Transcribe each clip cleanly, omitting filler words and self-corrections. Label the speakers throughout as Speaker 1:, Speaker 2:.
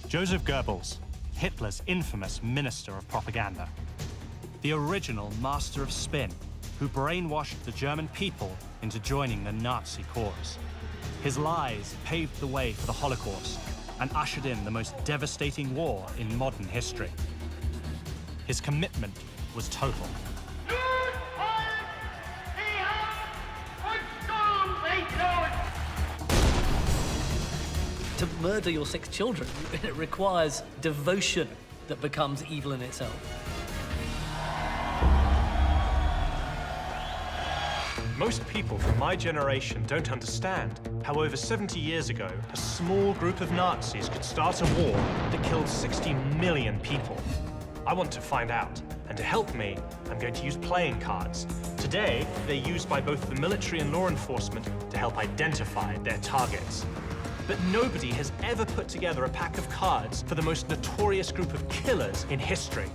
Speaker 1: Joseph Goebbels, Hitler's infamous minister of propaganda. The original master of spin, who brainwashed the German people into joining the Nazi cause. His lies paved the way for the Holocaust and ushered in the most devastating war in modern history. His commitment was total.
Speaker 2: To murder your 6 children, it requires devotion that becomes evil in itself.
Speaker 1: Most people from my generation don't understand how over 70 years ago, a small group of Nazis could start a war that killed 60 million people. I want to find out, and to help me, I'm going to use playing cards. Today, they're used by both the military and law enforcement to help identify their targets. But nobody has ever put together a pack of cards for the most notorious group of killers in history.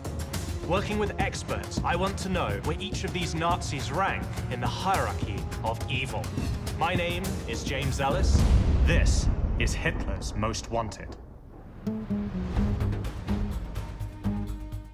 Speaker 1: Working with experts, I want to know where each of these Nazis rank in the hierarchy of evil. My name is James Ellis. This is Hitler's Most Wanted.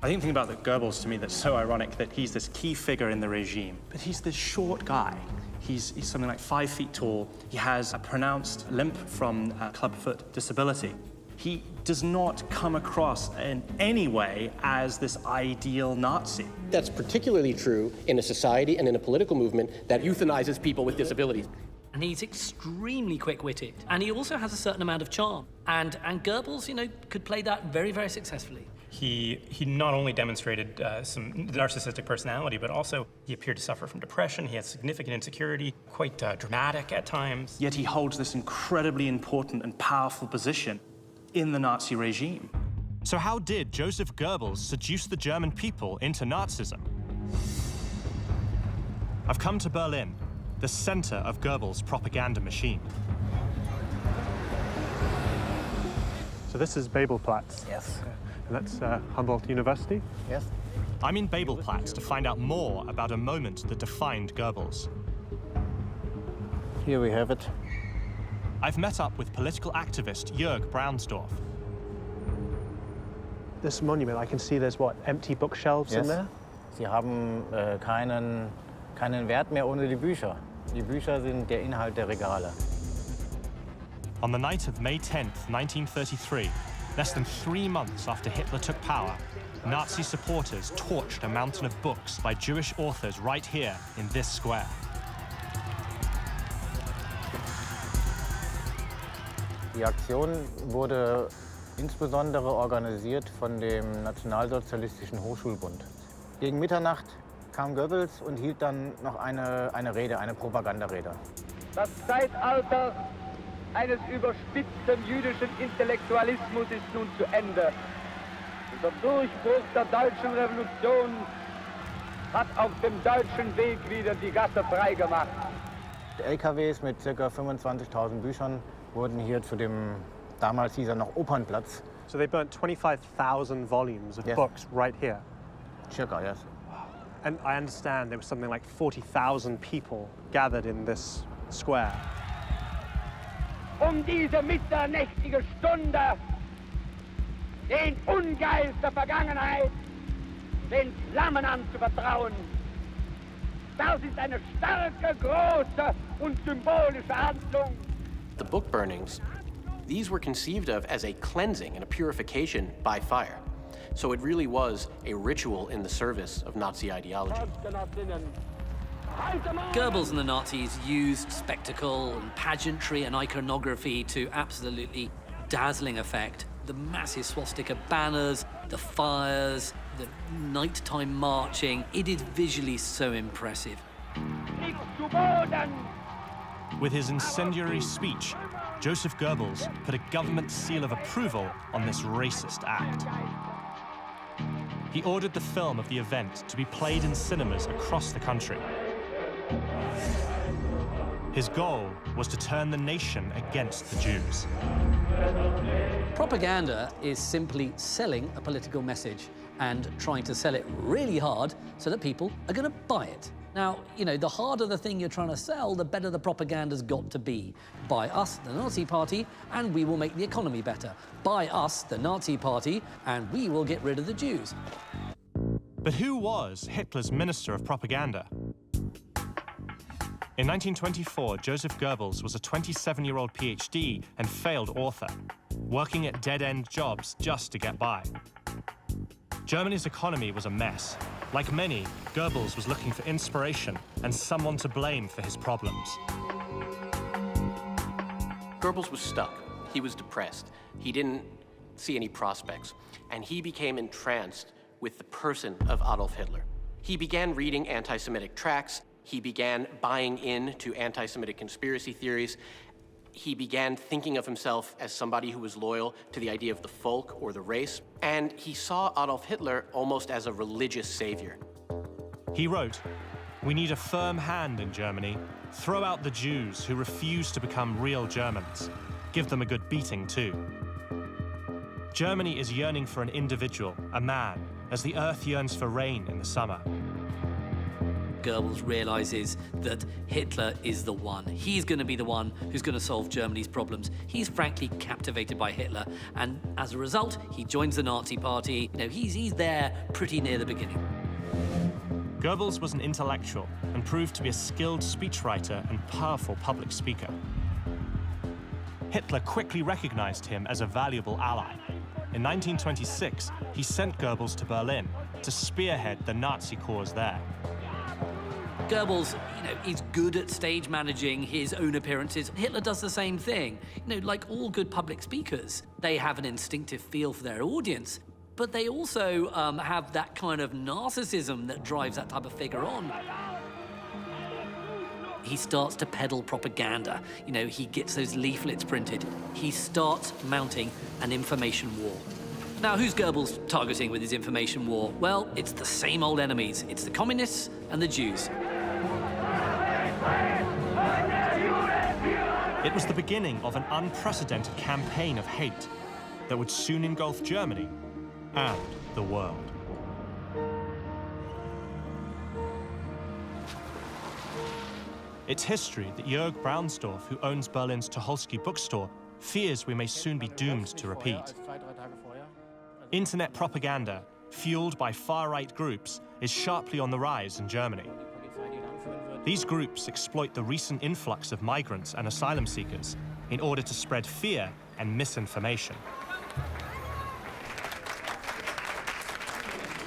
Speaker 1: I think the thing about Goebbels to me that's so ironic that he's this key figure in the regime, but he's this short guy. He's something like 5 feet tall. He has a pronounced limp from clubfoot disability. He does not come across in any way as this ideal Nazi.
Speaker 3: That's particularly true in a society and in a political movement that euthanizes people with disabilities.
Speaker 2: And he's extremely quick-witted. And he also has a certain amount of charm. And Goebbels, you know, could play that very, very successfully.
Speaker 4: He not only demonstrated some narcissistic personality, but also he appeared to suffer from depression. He had significant insecurity, quite dramatic at times.
Speaker 1: Yet he holds this incredibly important and powerful position in the Nazi regime. So how did Joseph Goebbels seduce the German people into Nazism? I've come to Berlin, the center of Goebbels' propaganda machine.
Speaker 5: So this is Babelplatz.
Speaker 2: Yes.
Speaker 5: And that's Humboldt University.
Speaker 2: Yes.
Speaker 1: I'm in Babelplatz to find out more about a moment that defined Goebbels.
Speaker 6: Here we have it.
Speaker 1: I've met up with political activist Jörg Braunsdorf.
Speaker 5: This monument, I can see there's, what, empty bookshelves in there?
Speaker 6: Sie haben keinen Wert mehr ohne die Bücher. Die Bücher sind der Inhalt der Regale.
Speaker 1: On the night of May 10th, 1933, less than 3 months after Hitler took power, Nazi supporters torched a mountain of books by Jewish authors right here in this square.
Speaker 6: Die Aktion wurde insbesondere organisiert von dem Nationalsozialistischen Hochschulbund. Gegen Mitternacht kam Goebbels und hielt dann noch eine Rede, eine Propagandarede.
Speaker 7: Das Zeitalter eines überspitzten jüdischen Intellektualismus ist nun zu Ende. Der Durchbruch der deutschen Revolution hat auf dem deutschen Weg wieder die Gasse freigemacht.
Speaker 6: LKWs mit ca. 25.000 Büchern wurden hier zu dem, damals hieß er noch Opernplatz.
Speaker 5: So they burnt 25,000 volumes of books right here.
Speaker 6: Circa, yes.
Speaker 5: And I understand there was something like 40,000 people gathered in this square.
Speaker 7: Diese mitternächtige Stunde den Ungeist der Vergangenheit den Flammen anzuvertrauen. Das ist eine starke, große und symbolische Handlung.
Speaker 3: The book burnings, these were conceived of as a cleansing and a purification by fire. So it really was a ritual in the service of Nazi ideology.
Speaker 2: Goebbels and the Nazis used spectacle and pageantry and iconography to absolutely dazzling effect. The massive swastika banners, the fires, the nighttime marching. It is visually so impressive.
Speaker 1: With his incendiary speech, Joseph Goebbels put a government seal of approval on this racist act. He ordered the film of the event to be played in cinemas across the country. His goal was to turn the nation against the Jews.
Speaker 2: Propaganda is simply selling a political message and trying to sell it really hard so that people are going to buy it. Now, you know, the harder the thing you're trying to sell, the better the propaganda's got to be. Buy us, the Nazi Party, and we will make the economy better. Buy us, the Nazi Party, and we will get rid of the Jews.
Speaker 1: But who was Hitler's Minister of Propaganda? In 1924, Joseph Goebbels was a 27-year-old PhD and failed author, working at dead-end jobs just to get by. Germany's economy was a mess. Like many, Goebbels was looking for inspiration and someone to blame for his problems.
Speaker 3: Goebbels was stuck. He was depressed. He didn't see any prospects. And he became entranced with the person of Adolf Hitler. He began reading anti-Semitic tracts. He began buying into anti-Semitic conspiracy theories. He began thinking of himself as somebody who was loyal to the idea of the folk or the race. And he saw Adolf Hitler almost as a religious savior.
Speaker 1: He wrote, "We need a firm hand in Germany. Throw out the Jews who refuse to become real Germans. Give them a good beating too. Germany is yearning for an individual, a man, as the earth yearns for rain in the summer."
Speaker 2: Goebbels realizes that Hitler is the one. He's going to be the one who's going to solve Germany's problems. He's frankly captivated by Hitler, and as a result, he joins the Nazi Party. You know, he's there pretty near the beginning.
Speaker 1: Goebbels was an intellectual and proved to be a skilled speechwriter and powerful public speaker. Hitler quickly recognized him as a valuable ally. In 1926, he sent Goebbels to Berlin to spearhead the Nazi cause there.
Speaker 2: Goebbels, you know, is good at stage managing his own appearances. Hitler does the same thing. You know, like all good public speakers, they have an instinctive feel for their audience, but they also have that kind of narcissism that drives that type of figure on. He starts to peddle propaganda. You know, he gets those leaflets printed. He starts mounting an information war. Now, who's Goebbels targeting with his information war? Well, it's the same old enemies. It's the communists and the Jews.
Speaker 1: It was the beginning of an unprecedented campaign of hate that would soon engulf Germany and the world. It's history that Jörg Braunsdorf, who owns Berlin's Tucholsky bookstore, fears we may soon be doomed to repeat. Internet propaganda, fueled by far-right groups, is sharply on the rise in Germany. These groups exploit the recent influx of migrants and asylum seekers in order to spread fear and misinformation.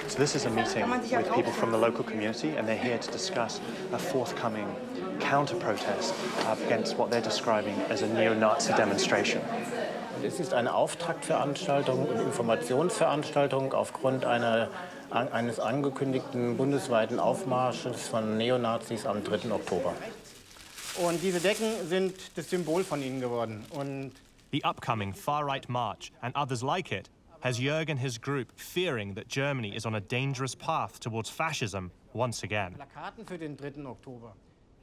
Speaker 8: So this is a meeting with people from the local community, and they're here to discuss a forthcoming counter-protest against what they're describing as a neo-Nazi demonstration.
Speaker 6: Es ist eine Auftaktveranstaltung und Informationsveranstaltung aufgrund eines angekündigten bundesweiten Aufmarsches von Neonazis am 3. Oktober. Und diese Decken sind das Symbol von ihnen geworden. Und
Speaker 1: the upcoming far-right march and others like it has Jörg and his group fearing that Germany is on a dangerous path towards fascism once again.
Speaker 6: Plakaten für den 3. Oktober.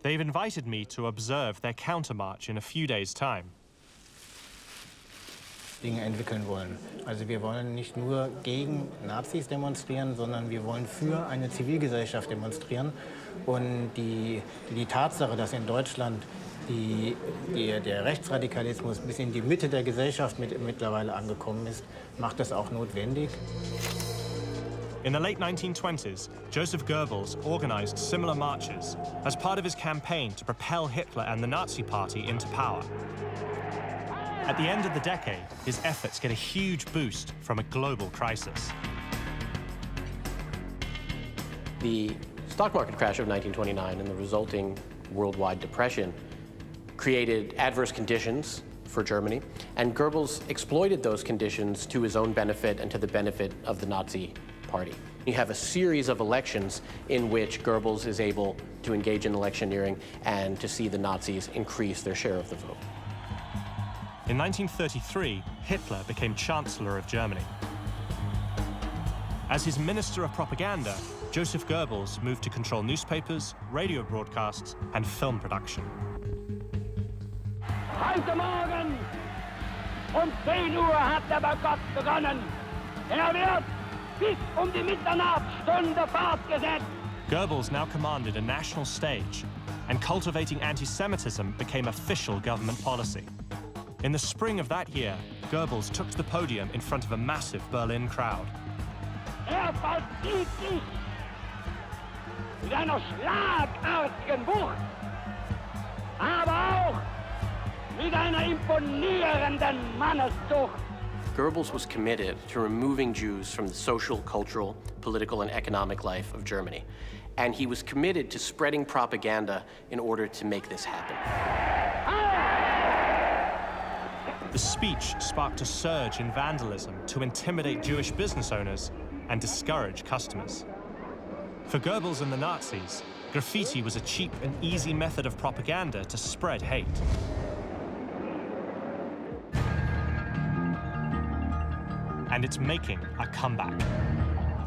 Speaker 1: They've invited me to observe their countermarch in a few days' time.
Speaker 6: Dinge entwickeln wollen. Also wir wollen nicht nur gegen Nazis demonstrieren, sondern wir wollen für eine Zivilgesellschaft demonstrieren. Und die Tatsache, dass in Deutschland der Rechtsradikalismus bis in die Mitte der Gesellschaft mittlerweile angekommen ist, macht das auch notwendig.
Speaker 1: In the late 1920s, Joseph Goebbels organized similar marches as part of his campaign to propel Hitler and the Nazi Party into power. At the end of the decade, his efforts get a huge boost from a global crisis.
Speaker 3: The stock market crash of 1929 and the resulting worldwide depression created adverse conditions for Germany, and Goebbels exploited those conditions to his own benefit and to the benefit of the Nazi Party. You have a series of elections in which Goebbels is able to engage in electioneering and to see the Nazis increase their share of the vote.
Speaker 1: In 1933, Hitler became Chancellor of Germany. As his Minister of Propaganda, Joseph Goebbels moved to control newspapers, radio broadcasts, and film production.
Speaker 7: Heute Morgen um 10 Uhr hat der Boykott begonnen. Er wird bis die Mitternachtsstunde fortgesetzt.
Speaker 1: Goebbels now commanded a national stage, and cultivating anti-Semitism became official government policy. In the spring of that year, Goebbels took to the podium in front of a massive Berlin crowd.
Speaker 7: Vollzieht sich mit einer schlagartigen Wucht, aber auch mit einer imponierenden Manneszucht.
Speaker 3: Goebbels was committed to removing Jews from the social, cultural, political, and economic life of Germany. And he was committed to spreading propaganda in order to make this happen.
Speaker 1: The speech sparked a surge in vandalism to intimidate Jewish business owners and discourage customers. For Goebbels and the Nazis, graffiti was a cheap and easy method of propaganda to spread hate. And it's making a comeback.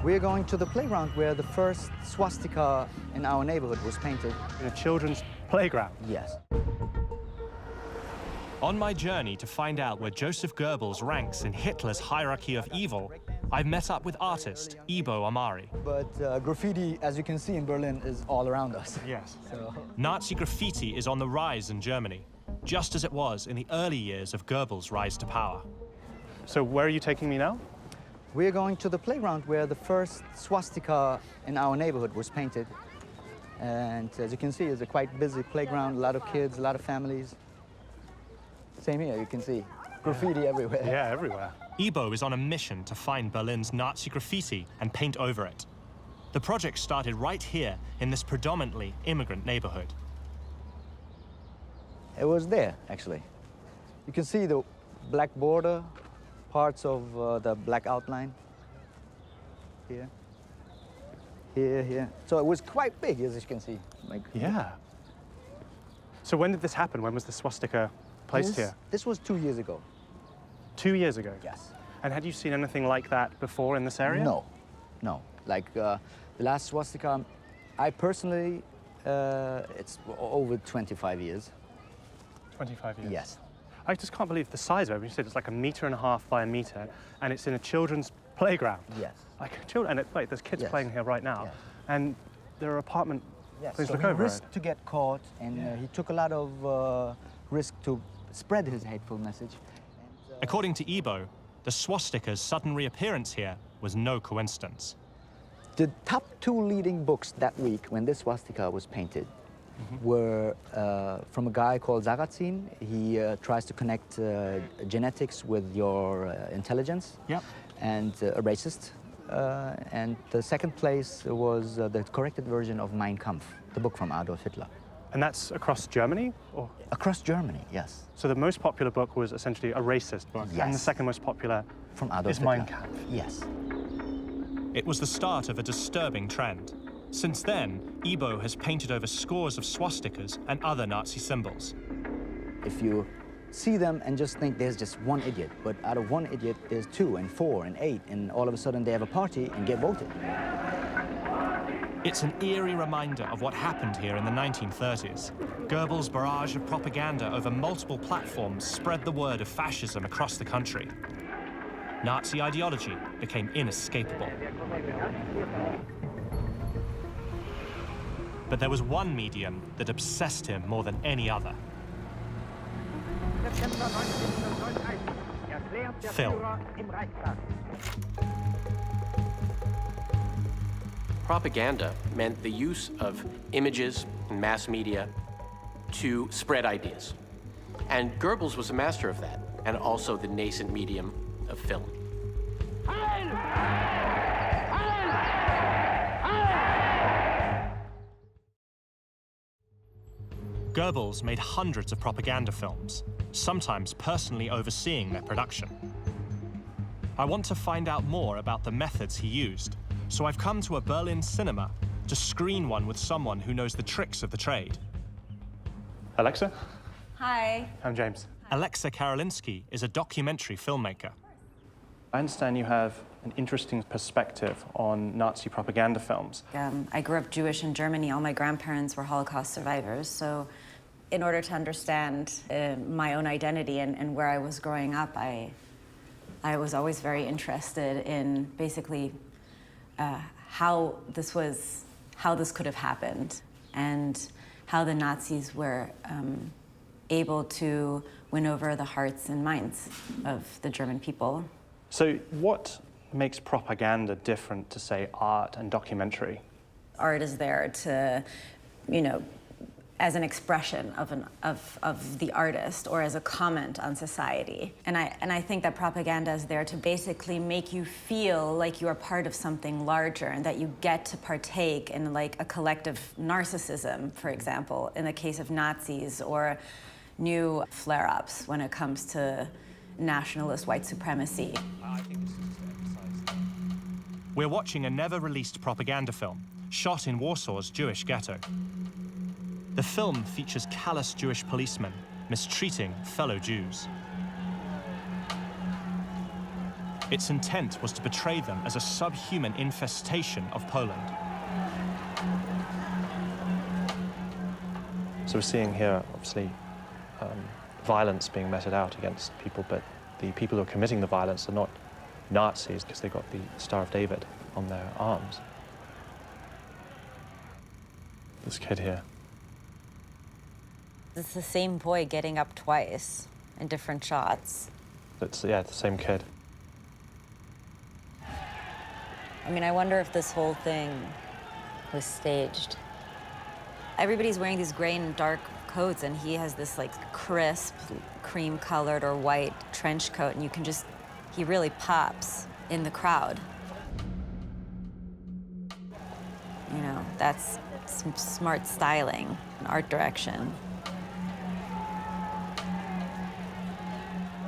Speaker 9: We're going to the playground where the first swastika in our neighborhood was painted.
Speaker 8: In a children's playground?
Speaker 9: Yes.
Speaker 1: On my journey to find out where Joseph Goebbels ranks in Hitler's hierarchy of evil, I've met up with artist Ibo Amari.
Speaker 9: But graffiti, as you can see in Berlin, is all around us.
Speaker 8: Yes.
Speaker 9: So.
Speaker 1: Nazi graffiti is on the rise in Germany, just as it was in the early years of Goebbels' rise to power.
Speaker 8: So where are you taking me now?
Speaker 9: We're going to the playground where the first swastika in our neighborhood was painted. And as you can see, it's a quite busy playground, a lot of kids, a lot of families. Same here, you can see graffiti everywhere.
Speaker 8: Yeah, everywhere.
Speaker 1: Ibo is on a mission to find Berlin's Nazi graffiti and paint over it. The project started right here in this predominantly immigrant neighborhood.
Speaker 9: It was there, actually. You can see the black border, parts of the black outline. Here. Here, here. So it was quite big, as you can see. Like,
Speaker 8: yeah. So when did this happen? When was the swastika placed here?
Speaker 9: This was 2 years ago.
Speaker 8: 2 years ago?
Speaker 9: Yes.
Speaker 8: And had you seen anything like that before in this area?
Speaker 9: No, no. Like the last swastika, I personally, it's over 25 years.
Speaker 8: 25 years?
Speaker 9: Yes.
Speaker 8: I just can't believe the size of it. You said it's like 1.5 meters by 1 meter, and it's in a children's playground.
Speaker 9: Yes.
Speaker 8: Like children, and wait, there's kids
Speaker 9: Yes.
Speaker 8: playing here right now,
Speaker 9: Yes.
Speaker 8: and there are apartment.
Speaker 9: Yes.
Speaker 8: Please
Speaker 9: So
Speaker 8: look
Speaker 9: he
Speaker 8: over
Speaker 9: risked
Speaker 8: it.
Speaker 9: to get caught, and he took a lot of risk to spread his hateful message. And,
Speaker 1: According to Ibo, the swastika's sudden reappearance here was no coincidence.
Speaker 9: the top 2 leading books that week when this swastika was painted were from a guy called Sarrazin. He tries to connect genetics with your intelligence.
Speaker 8: Yep.
Speaker 9: And a racist. And the second place was the corrected version of Mein Kampf, the book from Adolf Hitler.
Speaker 8: And that's across Germany? Or?
Speaker 9: Across Germany, yes.
Speaker 8: So the most popular book was essentially a racist book, and the
Speaker 9: Yes.
Speaker 8: second most popular
Speaker 9: From Adolf
Speaker 8: is
Speaker 9: Hitler.
Speaker 8: Mein Kampf.
Speaker 9: Yes.
Speaker 1: It was the start of a disturbing trend. Since then, Ibo has painted over scores of swastikas and other Nazi symbols.
Speaker 9: If you see them and just think there's just one idiot, but out of one idiot, there's 2 and 4 and 8, and all of a sudden they have a party and get voted.
Speaker 1: It's an eerie reminder of what happened here in the 1930s. Goebbels' barrage of propaganda over multiple platforms spread the word of fascism across the country. Nazi ideology became inescapable. But there was one medium that obsessed him more than any other. Film.
Speaker 3: Propaganda meant the use of images and mass media to spread ideas. And Goebbels was a master of that, and also the nascent medium of film.
Speaker 1: Goebbels made hundreds of propaganda films, sometimes personally overseeing their production. I want to find out more about the methods he used, so I've come to a Berlin cinema to screen one with someone who knows the tricks of the trade.
Speaker 8: Alexa?
Speaker 10: Hi.
Speaker 8: I'm James.
Speaker 1: Alexa Karolinski is a documentary filmmaker.
Speaker 8: I understand you have an interesting perspective on Nazi propaganda films.
Speaker 10: I grew up Jewish in Germany. All my grandparents were Holocaust survivors. So in order to understand my own identity and where I was growing up, I was always very interested in basically how how this could have happened and how the Nazis were able to win over the hearts and minds of the German people.
Speaker 8: So what makes propaganda different to, say, art and documentary?
Speaker 10: Art is there to, as an expression of the artist or as a comment on society. And I think that propaganda is there to basically make you feel like you are part of something larger and that you get to partake in like a collective narcissism, for example, in the case of Nazis, or new flare-ups when it comes to nationalist white supremacy.
Speaker 1: We're watching a never-released propaganda film, shot in Warsaw's Jewish ghetto. The film features callous Jewish policemen mistreating fellow Jews. Its intent was to portray them as a subhuman infestation of Poland.
Speaker 8: So we're seeing here, obviously, violence being meted out against people, but the people who are committing the violence are not Nazis because they've got the Star of David on their arms. This kid here.
Speaker 10: It's the same boy getting up twice in different shots.
Speaker 8: It's, yeah, the same kid.
Speaker 10: I mean, I wonder if this whole thing was staged. Everybody's wearing these gray and dark coats, and he has this like crisp, cream-colored or white trench coat, and he really pops in the crowd. That's some smart styling and art direction.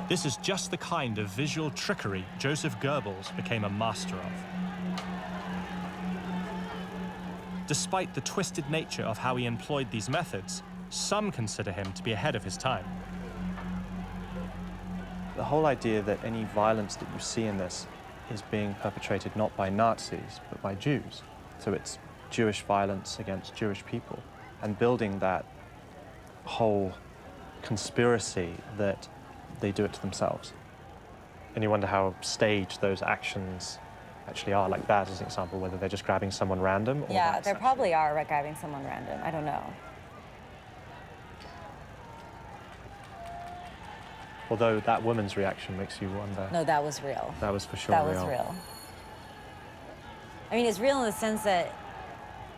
Speaker 1: This is just the kind of visual trickery Joseph Goebbels became a master of. Despite the twisted nature of how he employed these methods, some consider him to be ahead of his time.
Speaker 8: The whole idea that any violence that you see in this is being perpetrated not by Nazis, but by Jews. So it's Jewish violence against Jewish people, and building that whole conspiracy that they do it to themselves. And you wonder how staged those actions actually are, like that as an example, whether they're just grabbing someone random or
Speaker 10: yeah, there probably are grabbing someone random. I don't know.
Speaker 8: Although that woman's reaction makes you wonder.
Speaker 10: No, that was real.
Speaker 8: That was for sure
Speaker 10: real. That was real. I mean, it's real in the sense that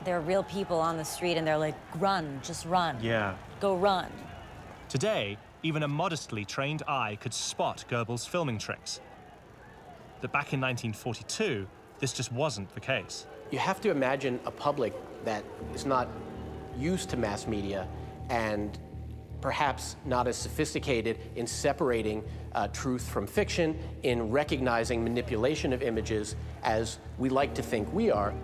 Speaker 10: there are real people on the street and they're like, run, just run.
Speaker 8: Yeah.
Speaker 10: Go run.
Speaker 1: Today, even a modestly trained eye could spot Goebbels' filming tricks. But back in 1942, this just wasn't the case.
Speaker 3: You have to imagine a public that is not used to mass media and perhaps not as sophisticated in separating truth from fiction, in recognizing manipulation of images as we like to think we are.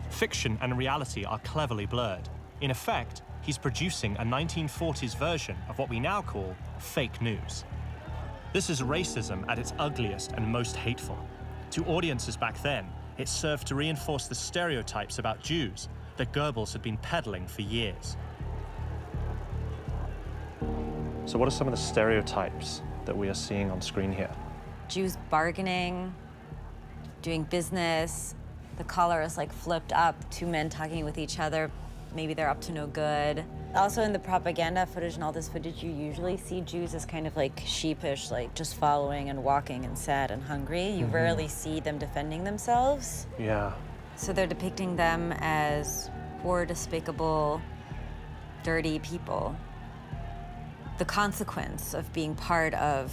Speaker 1: Fiction and reality are cleverly blurred. In effect, he's producing a 1940s version of what we now call fake news. This is racism at its ugliest and most hateful. To audiences back then, it served to reinforce the stereotypes about Jews that Goebbels had been peddling for years.
Speaker 8: So what are some of the stereotypes that we are seeing on screen here?
Speaker 10: Jews bargaining, doing business. The collar is like flipped up, two men talking with each other. Maybe they're up to no good. Also in the propaganda footage and all this footage, you usually see Jews as kind of like sheepish, like just following and walking and sad and hungry. You rarely see them defending themselves.
Speaker 8: Yeah.
Speaker 10: So they're depicting them as poor, despicable, dirty people. The consequence of being part of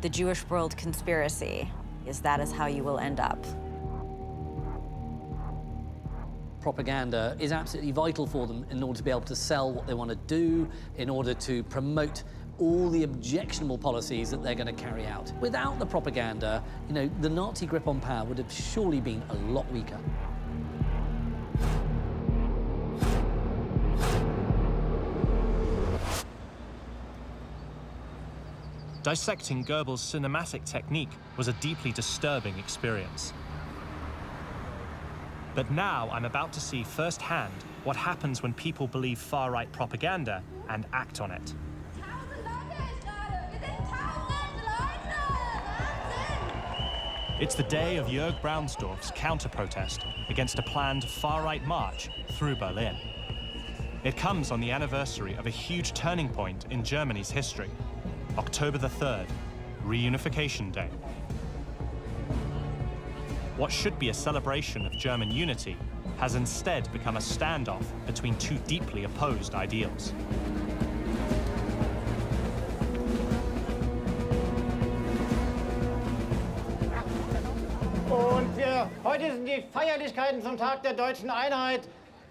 Speaker 10: the Jewish world conspiracy is that is how you will end up.
Speaker 2: Propaganda is absolutely vital for them in order to be able to sell what they want to do, in order to promote all the objectionable policies that they're going to carry out. Without the propaganda, the Nazi grip on power would have surely been a lot weaker.
Speaker 1: Dissecting Goebbels' cinematic technique was a deeply disturbing experience. But now I'm about to see firsthand what happens when people believe far-right propaganda and act on it. It's the day of Jörg Braunsdorf's counter-protest against a planned far-right march through Berlin. It comes on the anniversary of a huge turning point in Germany's history, October the 3rd, Reunification Day. What should be a celebration of German unity has instead become a standoff between two deeply opposed ideals.
Speaker 6: Und heute sind die Feierlichkeiten zum Tag der deutschen Einheit.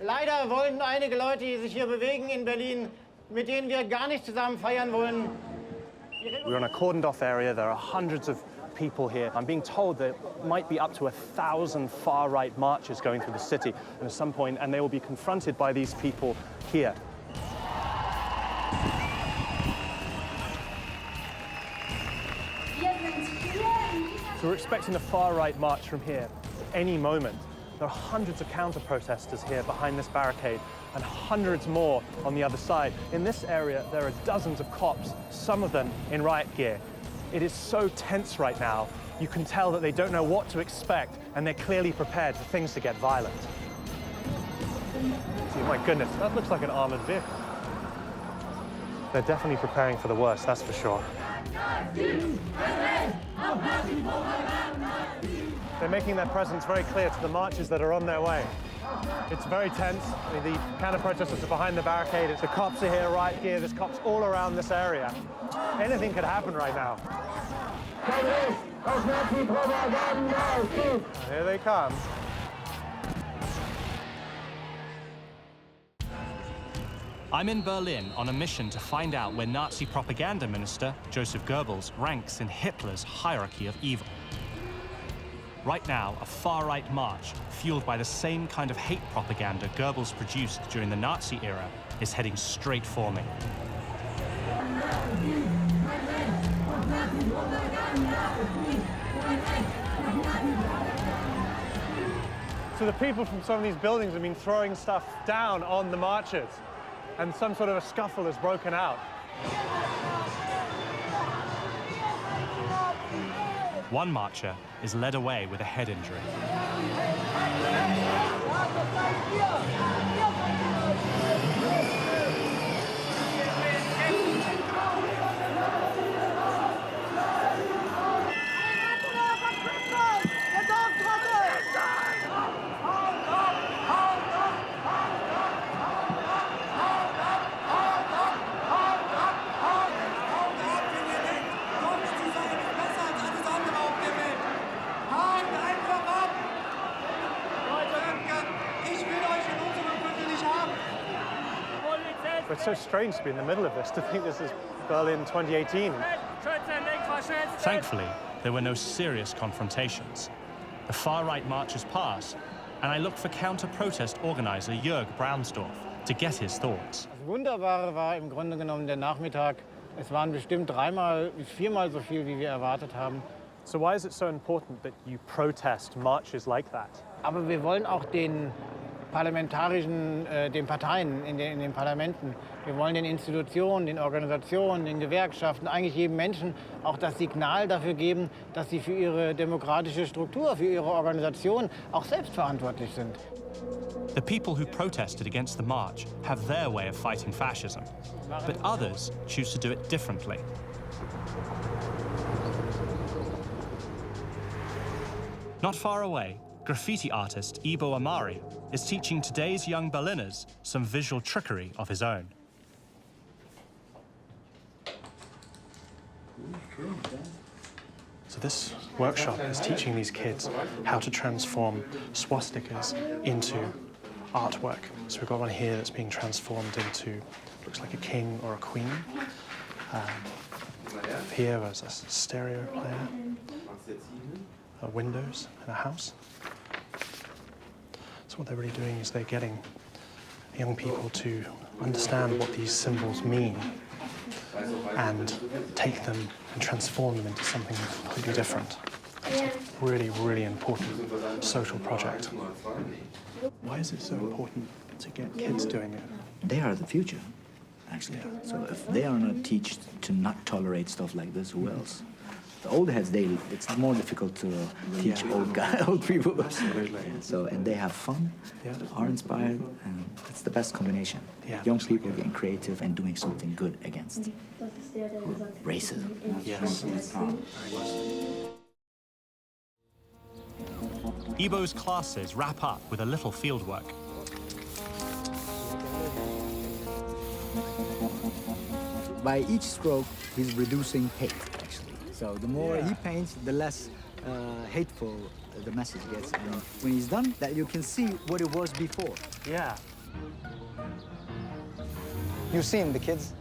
Speaker 6: Leider wollen einige Leute, die sich hier bewegen in Berlin, mit denen wir gar nicht zusammen feiern wollen.
Speaker 8: We're in a cordoned-off area. There are hundreds of people here. I'm being told there might be up to 1,000 far-right marches going through the city at some point, and they will be confronted by these people here. So we're expecting a far-right march from here any moment. There are hundreds of counter-protesters here behind this barricade and hundreds more on the other side. In this area, there are dozens of cops, some of them in riot gear. It is so tense right now. You can tell that they don't know what to expect, and they're clearly prepared for things to get violent. See, my goodness, that looks like an armored vehicle. They're definitely preparing for the worst, that's for sure. They're making their presence very clear to the marchers that are on their way. It's very tense. The counter-protesters are behind the barricade. The cops are here, riot gear. There's cops all around this area. Anything could happen right now. Here they come.
Speaker 1: I'm in Berlin on a mission to find out where Nazi propaganda minister Joseph Goebbels ranks in Hitler's hierarchy of evil. Right now, a far-right march, fueled by the same kind of hate propaganda Goebbels produced during the Nazi era, is heading straight for me.
Speaker 8: So the people from some of these buildings have been throwing stuff down on the marchers, and some sort of a scuffle has broken out.
Speaker 1: One marcher is led away with a head injury.
Speaker 8: It's so strange to be in the middle of this, to think this is Berlin 2018.
Speaker 1: Thankfully, there were no serious confrontations. The far-right marches pass, and I look for counter-protest organizer Jörg Braunsdorf to get his thoughts.
Speaker 6: Das Wunderbare war im Grunde genommen der Nachmittag. Es waren bestimmt dreimal, viermal so viel, wie wir erwartet haben.
Speaker 8: So why is it so important that you protest marches like that?
Speaker 6: Aber wir wollen auch den parlamentarischen, den Parteien in den Parlamenten, wir wollen den Institutionen, den Organisationen, den Gewerkschaften, eigentlich jedem Menschen auch das Signal dafür geben, dass sie für ihre demokratische Struktur, für ihre Organisation auch selbst verantwortlich sind.
Speaker 1: The people who protested against the march have their way of fighting fascism, but others choose to do it differently. Not far away, graffiti artist Ibo Amari is teaching today's young Berliners some visual trickery of his own.
Speaker 8: So this workshop is teaching these kids how to transform swastikas into artwork. So we've got one here that's being transformed into, looks like a king or a queen. Here there's a stereo player, windows in a house. So what they're really doing is they're getting young people to understand what these symbols mean and take them and transform them into something completely different. It's a really, really important social project. Why is it so important to get kids doing it?
Speaker 11: They are the future, actually. So if they are not taught to not tolerate stuff like this, who else? The old heads, it's more difficult to teach old people.
Speaker 8: Absolutely.
Speaker 11: So, and they have fun, are inspired, and it's the best combination. Young people getting creative and doing something good against racism.
Speaker 8: Yes.
Speaker 1: Ibo's classes wrap up with a little fieldwork.
Speaker 9: By each stroke, he's reducing hate, actually. So the more he paints, the less hateful the message gets. And when he's done, that you can see what it was before.
Speaker 5: Yeah.
Speaker 9: You've seen the kids,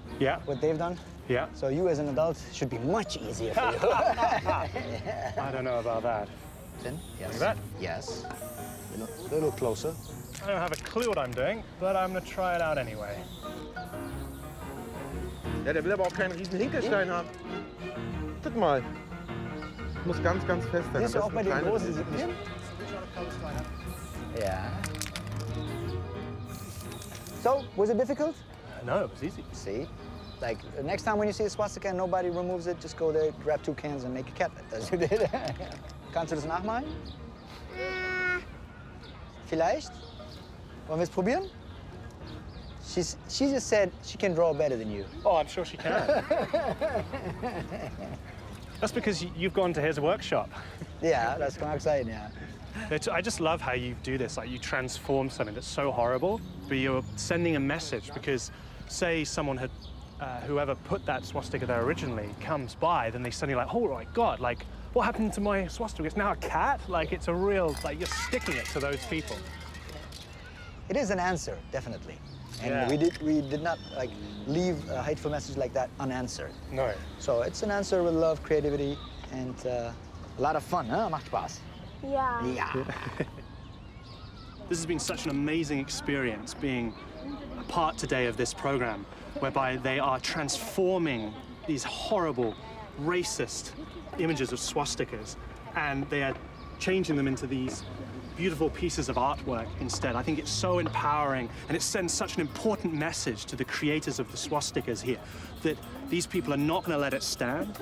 Speaker 9: what they've done?
Speaker 5: Yeah.
Speaker 9: So you as an adult should be much easier for you.
Speaker 5: I don't know about that.
Speaker 9: Yes.
Speaker 5: Like that?
Speaker 9: Yes. A little closer.
Speaker 5: I don't have a clue what I'm doing, but I'm going to try it out anyway.
Speaker 12: Ja, der will aber auch keinen riesen Hinkelstein haben. Guck mal. Muss ganz, ganz fest sein.
Speaker 9: Siehst du auch bei den großen
Speaker 12: Hinkelstein.
Speaker 9: Yeah. So, was it difficult?
Speaker 5: No, it was easy.
Speaker 9: See? Like, next time when you see a swastika and nobody removes it, just go there, grab 2 cans and make a cat as you did. Kannst du das nachmalen? Vielleicht? Wollen wir es probieren? She just said she can draw better than you.
Speaker 5: Oh, I'm sure she can. That's because you've gone to his workshop.
Speaker 9: Yeah, that's quite exciting, yeah.
Speaker 5: I just love how you do this. Like, you transform something that's so horrible, but you're sending a message because, say, someone had, whoever put that swastika there originally comes by, then they suddenly like, oh my God, like, what happened to my swastika? It's now a cat? Like, it's a real, like, you're sticking it to those people.
Speaker 9: It is an answer, definitely. And
Speaker 5: Yeah.
Speaker 9: we did not like leave a hateful message like that unanswered.
Speaker 5: No.
Speaker 9: So it's an answer with love, creativity, and a lot of fun, huh? Macht Spaß.
Speaker 13: Yeah.
Speaker 9: Yeah.
Speaker 5: This has been such an amazing experience being a part today of this program, whereby they are transforming these horrible, racist images of swastikas, and they are changing them into these beautiful pieces of artwork instead. I think it's so empowering, and it sends such an important message to the creators of the swastikas here, that these people are not going to let it stand,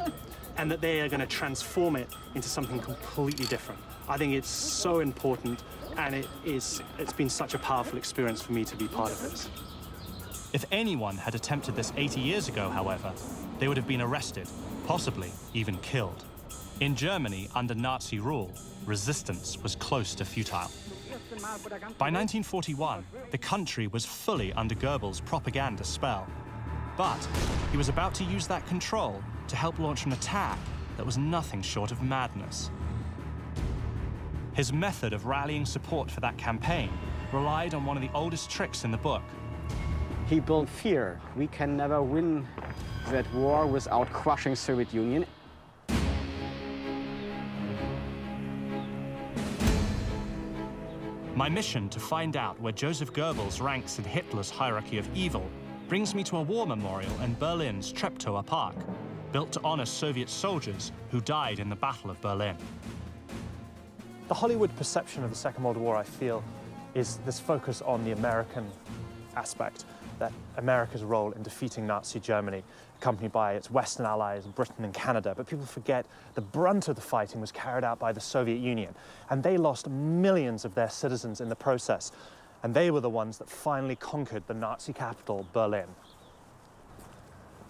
Speaker 5: and that they are going to transform it into something completely different. I think it's so important, and it's been such a powerful experience for me to be part of this.
Speaker 1: If anyone had attempted this 80 years ago, however, they would have been arrested, possibly even killed. In Germany, under Nazi rule, resistance was close to futile. By 1941, the country was fully under Goebbels' propaganda spell. But he was about to use that control to help launch an attack that was nothing short of madness. His method of rallying support for that campaign relied on one of the oldest tricks in the book.
Speaker 14: He built fear. We can never win that war without crushing Soviet Union.
Speaker 1: My mission to find out where Joseph Goebbels ranks in Hitler's hierarchy of evil brings me to a war memorial in Berlin's Treptower Park, built to honor Soviet soldiers who died in the Battle of Berlin.
Speaker 8: The Hollywood perception of the Second World War, I feel, is this focus on the American aspect, that America's role in defeating Nazi Germany, accompanied by its Western allies, Britain and Canada. But people forget the brunt of the fighting was carried out by the Soviet Union, and they lost millions of their citizens in the process. And they were the ones that finally conquered the Nazi capital, Berlin.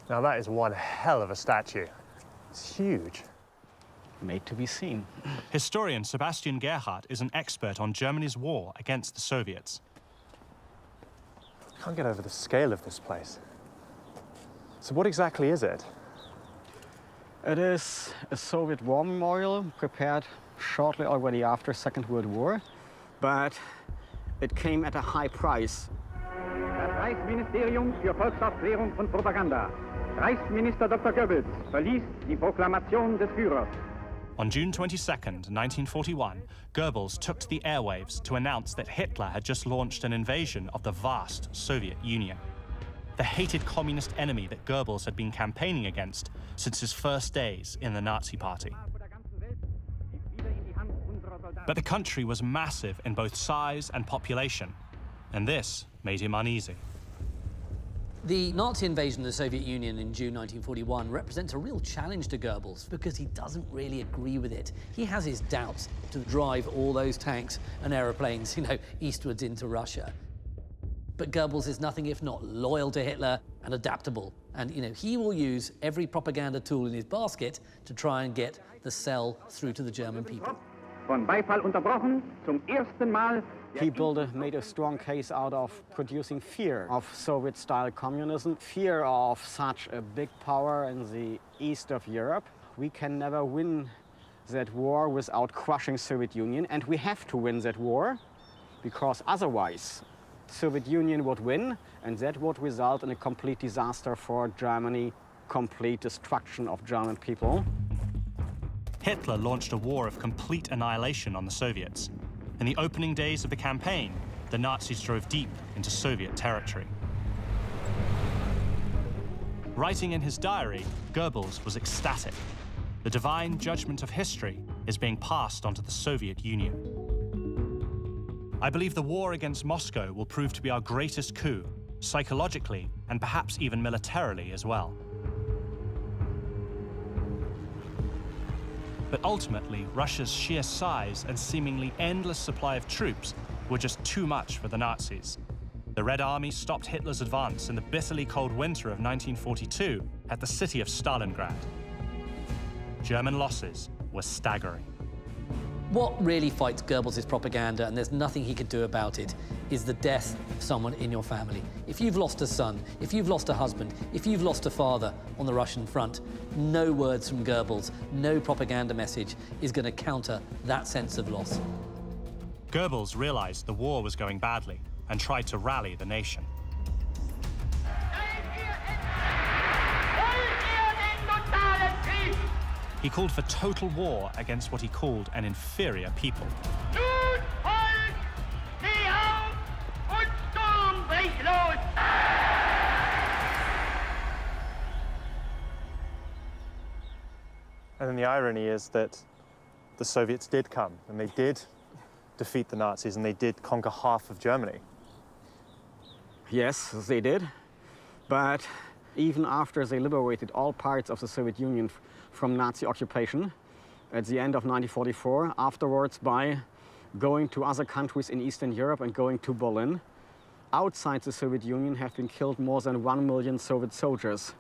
Speaker 5: Now that is one hell of a statue. It's huge.
Speaker 14: Made to be seen.
Speaker 1: Historian Sebastian Gerhardt is an expert on Germany's war against the Soviets.
Speaker 8: I can't get over the scale of this place. So what exactly is it?
Speaker 14: It is a Soviet war memorial prepared shortly already after Second World War, but it came at a high price.
Speaker 7: Das Reichsministerium für Volksaufklärung und Propaganda. Reichsminister Dr. Goebbels verließ die Proklamation des Führers.
Speaker 1: On June 22nd, 1941, Goebbels took to the airwaves to announce that Hitler had just launched an invasion of the vast Soviet Union, the hated communist enemy that Goebbels had been campaigning against since his first days in the Nazi Party. But the country was massive in both size and population, and this made him uneasy.
Speaker 2: The Nazi invasion of the Soviet Union in June 1941 represents a real challenge to Goebbels because he doesn't really agree with it. He has his doubts to drive all those tanks and aeroplanes, eastwards into Russia. But Goebbels is nothing if not loyal to Hitler and adaptable. And, he will use every propaganda tool in his basket to try and get the cell through to the German people.
Speaker 14: He made a strong case out of producing fear of Soviet-style communism, fear of such a big power in the east of Europe. We can never win that war without crushing Soviet Union, and we have to win that war, because otherwise Soviet Union would win, and that would result in a complete disaster for Germany, complete destruction of German people.
Speaker 1: Hitler launched a war of complete annihilation on the Soviets. In the opening days of the campaign, the Nazis drove deep into Soviet territory. Writing in his diary, Goebbels was ecstatic. The divine judgment of history is being passed onto the Soviet Union. I believe the war against Moscow will prove to be our greatest coup, psychologically and perhaps even militarily as well. But ultimately, Russia's sheer size and seemingly endless supply of troops were just too much for the Nazis. The Red Army stopped Hitler's advance in the bitterly cold winter of 1942 at the city of Stalingrad. German losses were staggering.
Speaker 2: What really fights Goebbels' propaganda, and there's nothing he could do about it, is the death of someone in your family. If you've lost a son, if you've lost a husband, if you've lost a father on the Russian front, no words from Goebbels, no propaganda message is going to counter that sense of loss.
Speaker 1: Goebbels realized the war was going badly and tried to rally the nation. He called for total war against what he called an inferior people.
Speaker 8: And then the irony is that the Soviets did come, and they did defeat the Nazis, and they did conquer half of Germany.
Speaker 14: Yes, they did. But even after they liberated all parts of the Soviet Union from Nazi occupation at the end of 1944, afterwards by going to other countries in Eastern Europe and going to Berlin, outside the Soviet Union have been killed more than 1 million Soviet soldiers.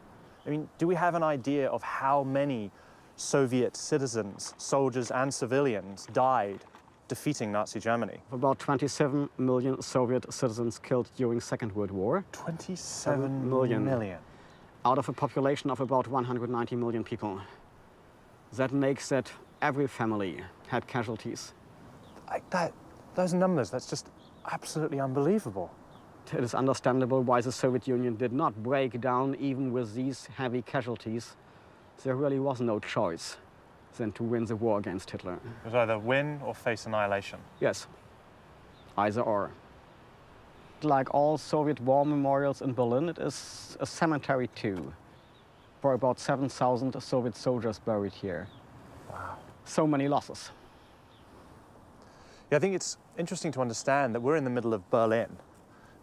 Speaker 8: I mean, do we have an idea of how many Soviet citizens, soldiers and civilians, died defeating Nazi Germany?
Speaker 14: About 27 million Soviet citizens killed during Second World War.
Speaker 8: 27 million.
Speaker 14: Out of a population of about 190 million people. That makes that every family had casualties.
Speaker 8: Those numbers, that's just absolutely unbelievable.
Speaker 14: It is understandable why the Soviet Union did not break down even with these heavy casualties. There really was no choice than to win the war against Hitler.
Speaker 8: It was either win or face annihilation.
Speaker 14: Yes, either or. Like all Soviet war memorials in Berlin, it is a cemetery too, for about 7,000 Soviet soldiers buried here.
Speaker 8: Wow.
Speaker 14: So many losses.
Speaker 8: Yeah, I think it's interesting to understand that we're in the middle of Berlin.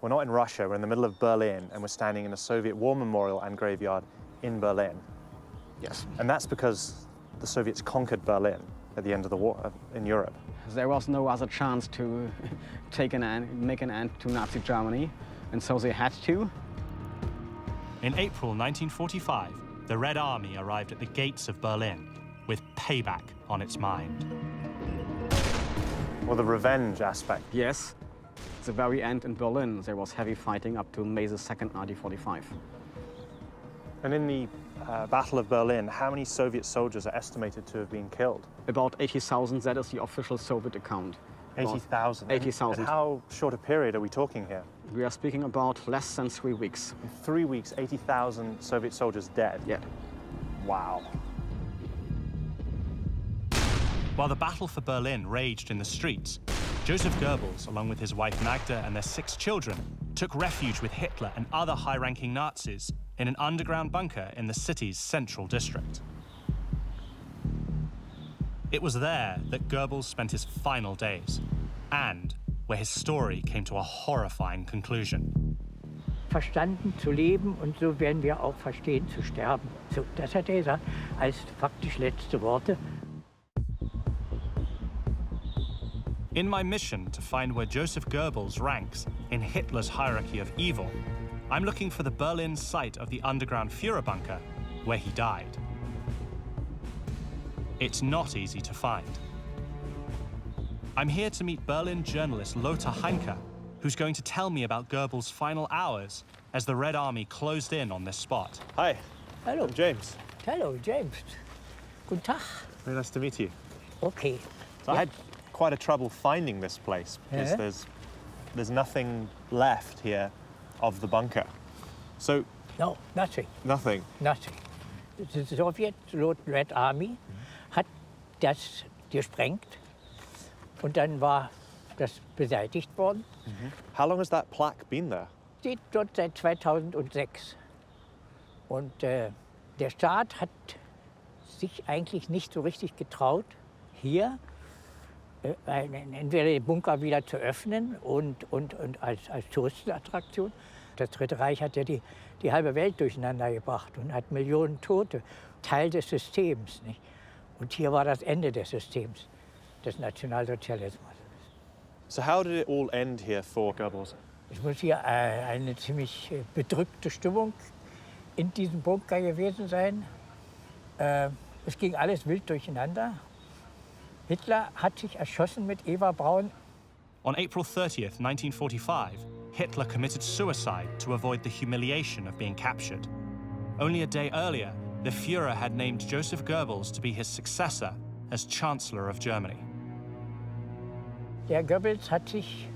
Speaker 8: We're not in Russia, we're in the middle of Berlin, and we're standing in a Soviet war memorial and graveyard in Berlin.
Speaker 14: Yes.
Speaker 8: And that's because the Soviets conquered Berlin at the end of the war in Europe.
Speaker 14: There was no other chance to make an end to Nazi Germany, and so they had to.
Speaker 1: In April 1945, the Red Army arrived at the gates of Berlin with payback on its mind.
Speaker 8: Well, the revenge aspect.
Speaker 14: Yes. At the very end in Berlin, there was heavy fighting up to May the 2nd, 1945.
Speaker 8: And in the Battle of Berlin, how many Soviet soldiers are estimated to have been killed?
Speaker 14: About 80,000, that is the official Soviet account.
Speaker 8: 80,000?
Speaker 14: 80,000.
Speaker 8: And how short a period are we talking here?
Speaker 14: We are speaking about less than 3 weeks.
Speaker 8: In 3 weeks, 80,000 Soviet soldiers dead?
Speaker 14: Yeah.
Speaker 8: Wow.
Speaker 1: While the battle for Berlin raged in the streets, Joseph Goebbels, along with his wife Magda and their 6 children, took refuge with Hitler and other high-ranking Nazis in an underground bunker in the city's central district. It was there that Goebbels spent his final days, and where his story came to a horrifying conclusion.
Speaker 13: verstanden zu leben und so werden wir auch verstehen zu sterben. So, das hat er gesagt als faktisch letzte Worte.
Speaker 1: In my mission to find where Joseph Goebbels ranks in Hitler's hierarchy of evil, I'm looking for the Berlin site of the underground Führer bunker where he died. It's not easy to find. I'm here to meet Berlin journalist Lothar Heinke, who's going to tell me about Goebbels' final hours as the Red Army closed in on this spot.
Speaker 8: Hi.
Speaker 13: Hello.
Speaker 8: I'm James.
Speaker 13: Hello, James. Guten Tag.
Speaker 8: Very nice to meet you.
Speaker 13: Okay.
Speaker 8: So I had quite a trouble finding this place because
Speaker 13: Yeah.
Speaker 8: there's nothing left here of the bunker. So
Speaker 13: No, nothing.
Speaker 8: nothing.
Speaker 13: Nothing. The Soviet Red Army hat das gesprengt und dann war das beseitigt worden.
Speaker 8: How long has that plaque been there?
Speaker 13: Steht dort seit 2006. Und der Staat hat sich eigentlich nicht so richtig getraut, hier entweder den Bunker wieder zu öffnen und als Touristenattraktion. Das Dritte Reich hat ja die halbe Welt durcheinander gebracht und hat Millionen Tote. Teil des Systems. Nicht? Und hier war das Ende des Systems, des Nationalsozialismus.
Speaker 8: So how did it all end here for Goebbels?
Speaker 13: Es muss hier eine ziemlich bedrückte Stimmung in diesem Bunker gewesen sein. Es ging alles wild durcheinander. Hitler hat sich erschossen mit Eva Braun.
Speaker 1: On April 30th, 1945, Hitler committed suicide to avoid the humiliation of being captured. Only a day earlier, the Führer had named Joseph Goebbels to be his successor as Chancellor of Germany.
Speaker 13: Der Goebbels hat sich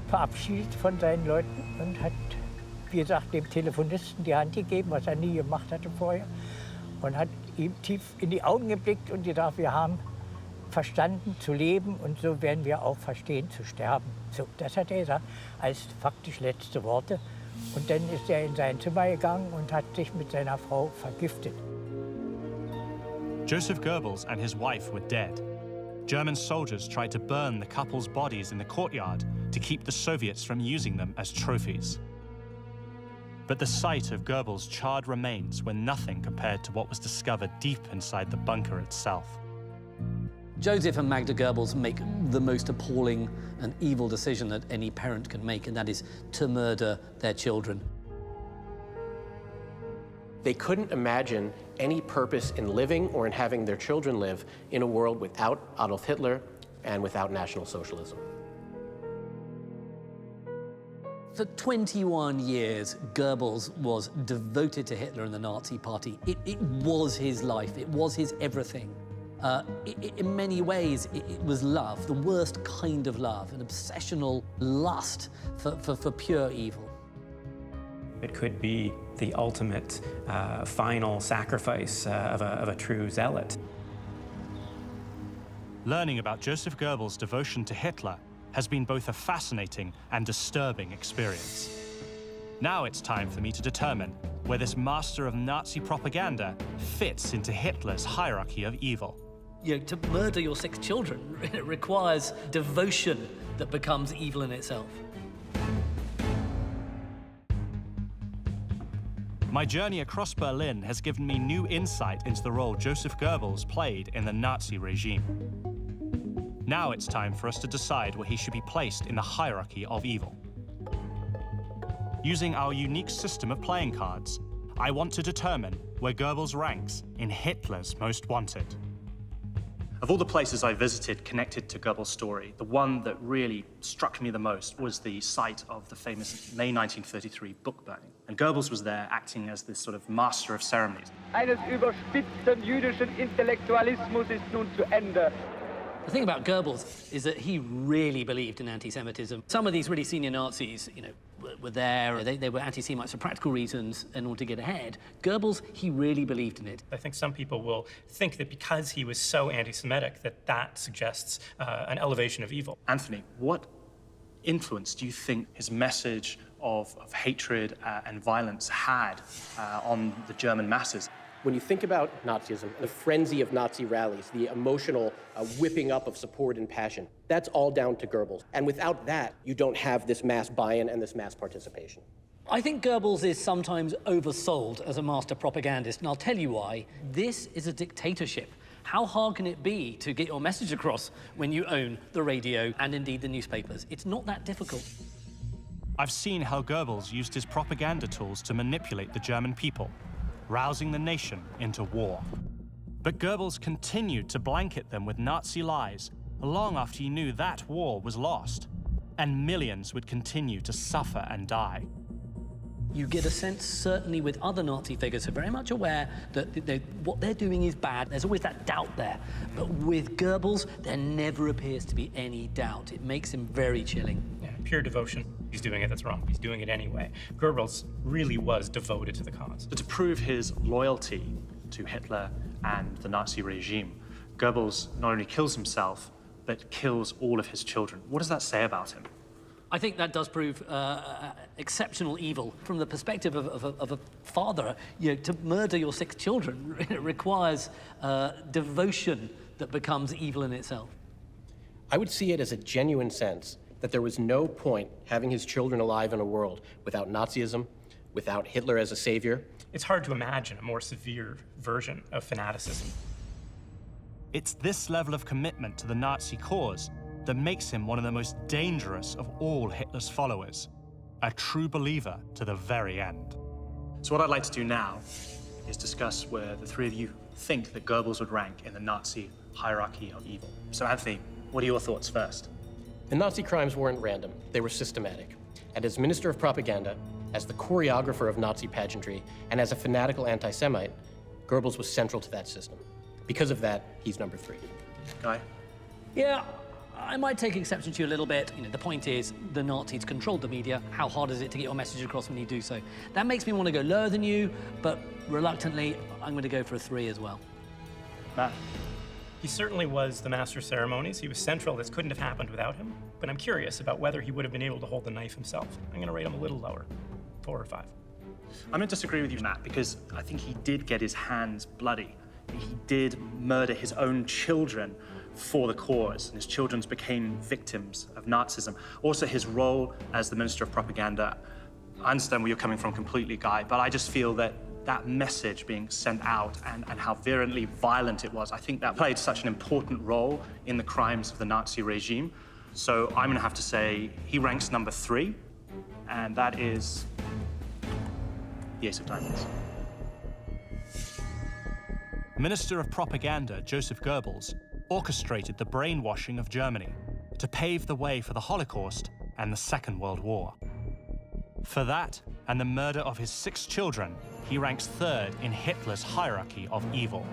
Speaker 13: verabschiedet von seinen Leuten und hat, wie gesagt, dem Telefonisten die Hand gegeben, was er nie gemacht hatte vorher. Und hat ihm tief in die Augen geblickt und gesagt, wir haben verstanden zu leben und so werden wir auch verstehen zu sterben. So, das hat er gesagt als faktisch letzte Worte. Und dann ist er in sein Zimmer gegangen und hat sich mit seiner Frau vergiftet.
Speaker 1: Joseph Goebbels and his wife were dead. German soldiers tried to burn the couple's bodies in the courtyard to keep the Soviets from using them as trophies. But the sight of Goebbels' charred remains were nothing compared to what was discovered deep inside the bunker itself.
Speaker 2: Joseph and Magda Goebbels make the most appalling and evil decision that any parent can make, and that is to murder their children.
Speaker 3: They couldn't imagine any purpose in living or in having their children live in a world without Adolf Hitler and without National Socialism.
Speaker 2: For 21 years, Goebbels was devoted to Hitler and the Nazi Party. It was his life, it was his everything. In many ways, it was love, the worst kind of love, an obsessional lust for pure evil.
Speaker 4: It could be the ultimate final sacrifice of a true zealot.
Speaker 1: Learning about Joseph Goebbels' devotion to Hitler has been both a fascinating and disturbing experience. Now it's time for me to determine where this master of Nazi propaganda fits into Hitler's hierarchy of evil.
Speaker 2: You know, to murder your 6 children requires devotion that becomes evil in itself.
Speaker 1: My journey across Berlin has given me new insight into the role Joseph Goebbels played in the Nazi regime. Now it's time for us to decide where he should be placed in the hierarchy of evil. Using our unique system of playing cards, I want to determine where Goebbels ranks in Hitler's Most Wanted.
Speaker 4: Of all the places I visited connected to Goebbels' story, the one that really struck me the most was the site of the famous May 1933 book burning. And Goebbels was there acting as this sort of master of ceremonies.
Speaker 7: Eines überspitzten jüdischen Intellektualismus ist nun zu Ende.
Speaker 2: The thing about Goebbels is that he really believed in anti-Semitism. Some of these really senior Nazis, you know, were there. They were anti-Semites for practical reasons in order to get ahead. Goebbels, he really believed in it.
Speaker 4: I think some people will think that because he was so anti-Semitic that suggests an elevation of evil. Anthony, what influence do you think his message of hatred and violence had on the German masses?
Speaker 3: When you think about Nazism, the frenzy of Nazi rallies, the emotional whipping up of support and passion, that's all down to Goebbels. And without that, you don't have this mass buy-in and this mass participation.
Speaker 2: I think Goebbels is sometimes oversold as a master propagandist, and I'll tell you why. This is a dictatorship. How hard can it be to get your message across when you own the radio and indeed the newspapers? It's not that difficult.
Speaker 1: I've seen how Goebbels used his propaganda tools to manipulate the German people, rousing the nation into war. But Goebbels continued to blanket them with Nazi lies long after he knew that war was lost, and millions would continue to suffer and die.
Speaker 2: You get a sense, certainly with other Nazi figures, who are very much aware that what they're doing is bad. There's always that doubt there. But with Goebbels, there never appears to be any doubt. It makes him very chilling.
Speaker 4: Yeah, pure devotion. He's doing it, that's wrong. He's doing it anyway. Goebbels really was devoted to the cause.
Speaker 5: To prove his loyalty to Hitler and the Nazi regime, Goebbels not only kills himself, but kills all of his children. What does that say about him?
Speaker 2: I think that does prove exceptional evil. From the perspective of a father, to murder your 6 children requires devotion that becomes evil in itself.
Speaker 3: I would see it as a genuine sense that there was no point having his children alive in a world without Nazism, without Hitler as a savior.
Speaker 4: It's hard to imagine a more severe version of fanaticism.
Speaker 1: It's this level of commitment to the Nazi cause that makes him one of the most dangerous of all Hitler's followers, a true believer to the very end.
Speaker 5: So what I'd like to do now is discuss where the three of you think that Goebbels would rank in the Nazi hierarchy of evil. So Anthony, what are your thoughts first?
Speaker 3: The Nazi crimes weren't random, they were systematic. And as Minister of Propaganda, as the choreographer of Nazi pageantry, and as a fanatical anti-Semite, Goebbels was central to that system. Because of that, he's number 3.
Speaker 5: Guy?
Speaker 2: Yeah, I might take exception to you a little bit. The point is, the Nazis controlled the media. How hard is it to get your message across when you do so? That makes me want to go lower than you, but reluctantly, I'm going to go for a 3 as well.
Speaker 5: Matt?
Speaker 4: He certainly was the master of ceremonies. He was central. This couldn't have happened without him. But I'm curious about whether he would have been able to hold the knife himself. I'm going to rate him a little lower, 4 or 5.
Speaker 5: I'm going to disagree with you, Matt, because I think he did get his hands bloody. He did murder his own children for the cause, and his children became victims of Nazism. Also, his role as the Minister of Propaganda, I understand where you're coming from completely, Guy, but I just feel that that message being sent out and how virulently violent it was, I think that played such an important role in the crimes of the Nazi regime. So I'm going to have to say he ranks number 3, and that is the Ace of Diamonds.
Speaker 1: Minister of Propaganda Joseph Goebbels orchestrated the brainwashing of Germany to pave the way for the Holocaust and the Second World War. For that and the murder of his 6 children, he ranks 3rd in Hitler's hierarchy of evil.